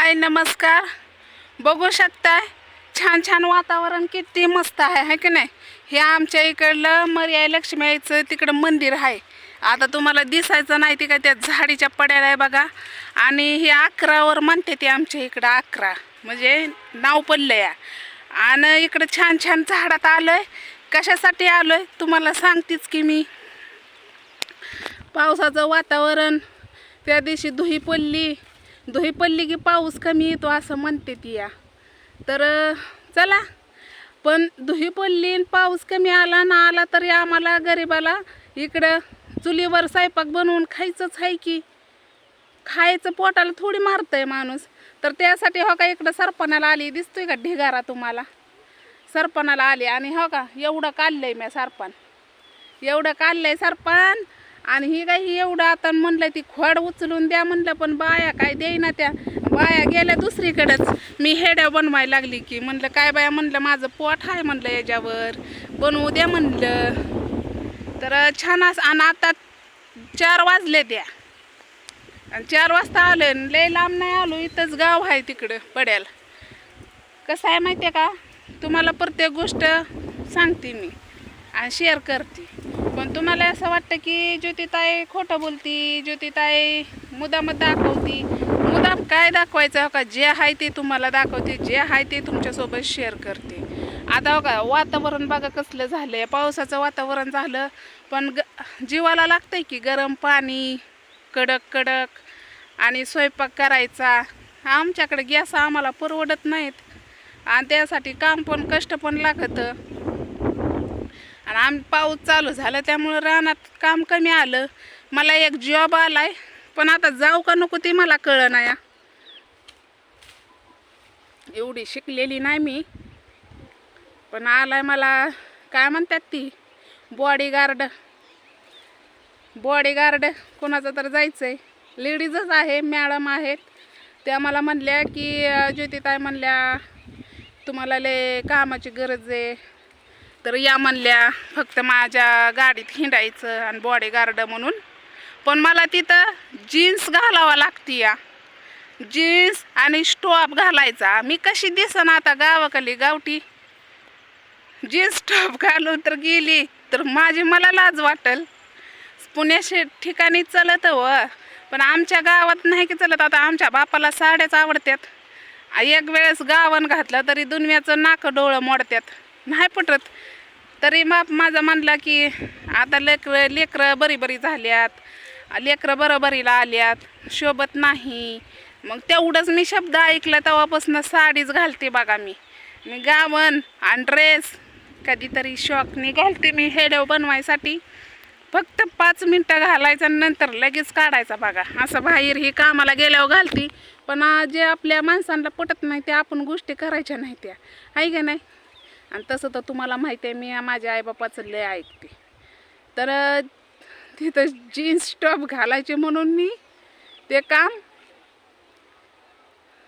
हाय नमस्कार. बघू शकताय छान छान वातावरण किती मस्त आहे की नाही. हे आमच्या इकडलं मर्याय लक्ष्मीचं तिकडं मंदिर आहे. आता तुम्हाला दिसायचं नाही ते काय त्या झाडीच्या पड्याला आहे बघा. आणि हे 11वर म्हणते ते आमच्या इकडं 11 म्हणजे नाव पडलं या. आणि इकडं छान छान झाडात आलोय. कशासाठी आलोय तुम्हाला सांगतेच की मी. पावसाचं वातावरण त्या दिवशी धुही पडली की पाऊस कमी येतो असं म्हणते ती या. तर चला, पण धुही पडली आणि पाऊस कमी आला ना आला तरी आम्हाला गरिबाला इकडं चुलीवर स्वयंपाक बनवून खायचंच आहे की. खायचं पोटाला थोडी मारतंय माणूस. तर त्यासाठी हो का इकडं सरपणाला आली. दिसतोय का ढिगारा तुम्हाला? सरपणाला आली आणि हो का एवढं काढलंय मी सरपण, एवढं काढलंय सरपण. आणि ही काही एवढं आता म्हणलं ती खोड उचलून द्या म्हणलं, पण बाया काय देईना. त्या बाया गेल्या दुसरीकडेच. मी हेड्या बनवायला लागली की म्हणलं काय बाया म्हणलं माझं पोट आहे म्हणलं याच्यावर बनवू द्या म्हणलं. तर छान असं. आणि आता 4 वाजले द्या आणि 4 वाजता आलो. लय लांब नाही आलो, इथंच गाव आहे तिकडं पड्याला. कसं आहे माहिती आहे का, तुम्हाला प्रत्येक गोष्ट सांगते मी आणि शेअर करते. पण तुम्हाला असं वाटतं की ज्योतिताई खोटं बोलती, ज्योतिताई मुद्दाम दाखवती. मुद्दाम काय दाखवायचं हो का, जे आहे ते तुम्हाला दाखवते, जे आहे ते तुमच्यासोबत शेअर करते. आता हो का वातावरण बघा कसलं झालंय. पावसाचं वातावरण झालं पण जीवाला लागतंय की गरम पाणी कडक कडक आणि स्वयंपाक करायचा. आमच्याकडे गॅस आम्हाला परवडत नाहीत आणि त्यासाठी काम पण कष्ट पण लागतं. आणि आम्ही पाऊस चालू झाला त्यामुळं रानात काम कमी आलं. मला एक जॉब आलाय पण आता जाऊ का नको ते मला कळना या. एवढी शिकलेली नाही मी, पण आलाय मला काय म्हणतात ती बॉडीगार्ड कोणाचं तर जायचंय. लेडीजच आहे, मॅडम आहेत. त्या मला म्हणल्या की ज्योतिताई म्हणल्या तुम्हाला लय कामाची गरज आहे तर या म्हणल्या. फक्त माझ्या गाडीत हिंडायचं आणि बॉडीगार्ड म्हणून. पण मला तिथं जीन्स घालावा लागती या. जीन्स आणि टॉप घालायचा. मी कशी दिसन आता गावाकडली गावठी जीन्स टॉप घालून तर गेली तर मला लाज वाटल. पुण्याच्या ठिकाणी चलत व, पण आमच्या गावात नाही की चलत. आता आमच्या बापाला साड्याच आवडतात. एक वेळेस गावन घातलं तरी दुनियाचं नाक डोळं मोडतात, नाही पटत. तरी माझा म्हणला की आता लेकरं बरी झाल्यात, लेकरं बरोबरीला आल्यात, शोभत नाही. मग तेवढंच मी शब्द ऐकला तेव्हापासून साडीच घालते बघा मी. गावन आणि ड्रेस कधीतरी शॉकने घालते मी हेडव बनवायसाठी. फक्त 5 मिनटं घालायचा नंतर लगेच काढायचा बघा. असं बाहेर ही कामाला गेल्यावर घालती. पण जे आपल्या माणसांना पटत नाही त्या आपण गोष्टी करायच्या नाही त्या, आहे का नाही. आणि तसं तर तुम्हाला माहिती आहे मी माझ्या आईबापाचं लय ऐकते. तर तिथं जीन्स टॉप घालायचे म्हणून मी ते काम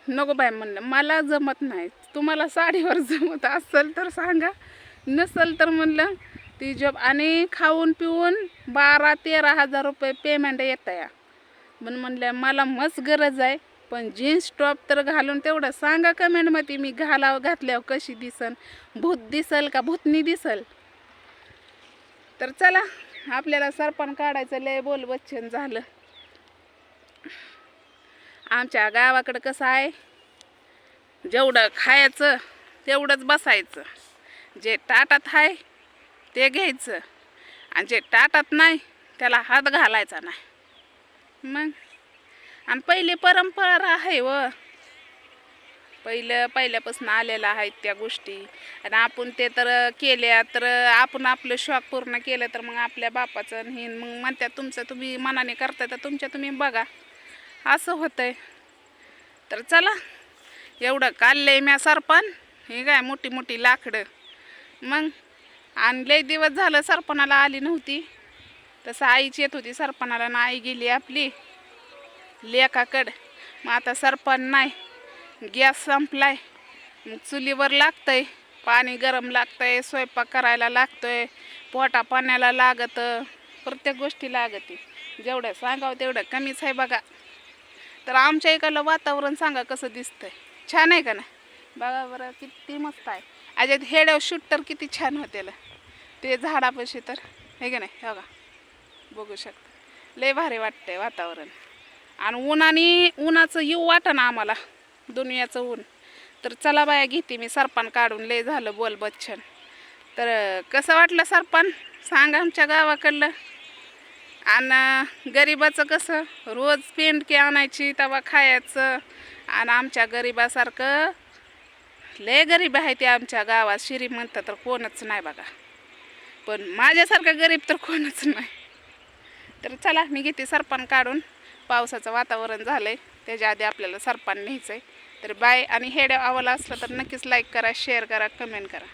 नको बाय म्हणलं. मला जमत नाही. तुम्हाला साडीवर जमत असेल तर सांगा, नसेल तर म्हणलं ती जॉब. आणि खाऊन पिऊन 12-13 हजार रुपये पेमेंट येतं या. म्हणलं मला मस्त गरज आहे, पण जीन्स टॉप तर घालून तेवढं सांगा कमेंटमध्ये. मी घातल्यावर कशी दिसन, भूत दिसल का भूतनी दिसल. तर चला, आपल्याला सरपण काढायचं लय बोल बच्चन झालं. आमच्या गावाकडं कसं आहे, जेवढं खायचं तेवढंच बसायचं. जे ताटात आहे ते घ्यायचं आणि जे ताटात नाही त्याला हात घालायचा नाही. मग आणि पहिली परंपरा आहे व, पहिल्यापासून आलेल्या आहेत त्या गोष्टी. आणि आपण ते तर केल्या तर आपण आपलं शौक पूर्ण केलं तर मग आपल्या बापाचं हे मग म्हणतात तुमचं तुम्ही मनाने करताय तर तुमच्या तुम्ही बघा, असं होतंय. तर चला, एवढं काढलंय म्या सरपण. हे काय मोठी मोठी लाकडं. मग आणि लय दिवस झालं सरपणाला आली नव्हती. तसं आईच येत होती सरपणाला ना, आई गेली आपली लेकाकडं. मग आता सरपण नाही, गॅस संपलाय. मग चुलीवर लागतंय, पाणी गरम लागतंय, स्वयंपाक करायला लागतोय, पोटा पाण्याला लागतं, प्रत्येक गोष्टी लागते. जेवढं सांगावं तेवढं कमीच आहे बघा. तर आमच्या इकडलं वातावरण सांगा कसं दिसतंय, छान आहे का नाही? बघा बरं किती मस्त आहे. अजून हेड्यावर शूट तर किती छान होतेल ते झाडापाशी तर, हे का नाही? बघा बघू शकता, लय भारी वाटतंय वातावरण. आणि उन्हाचं येऊ वाटा ना आम्हाला, दुनियाचं ऊन. तर चला बाया, घेते मी सरपण काढून, लय झालं बोल बच्चन. तर कसं वाटलं सरपण सांगा आमच्या गावाकडलं. आणि गरिबाचं कसं रोज पेंडकी आणायची तवा खायचं. आणि आमच्या गरिबासारखं लय गरीब आहे ते आमच्या गावात, श्रीमंत तर कोणच नाही बघा, पण माझ्यासारखं गरीब तर कोणच नाही. तर चला मी घेते सरपण काढून, पावसाचं वातावरण झालंय, त्याच्या आधी आपल्याला सरपण न्यायचं आहे. तर बाय. आणि हेड आवडला असलं तर नक्कीच लाईक करा, शेअर करा, कमेंट करा.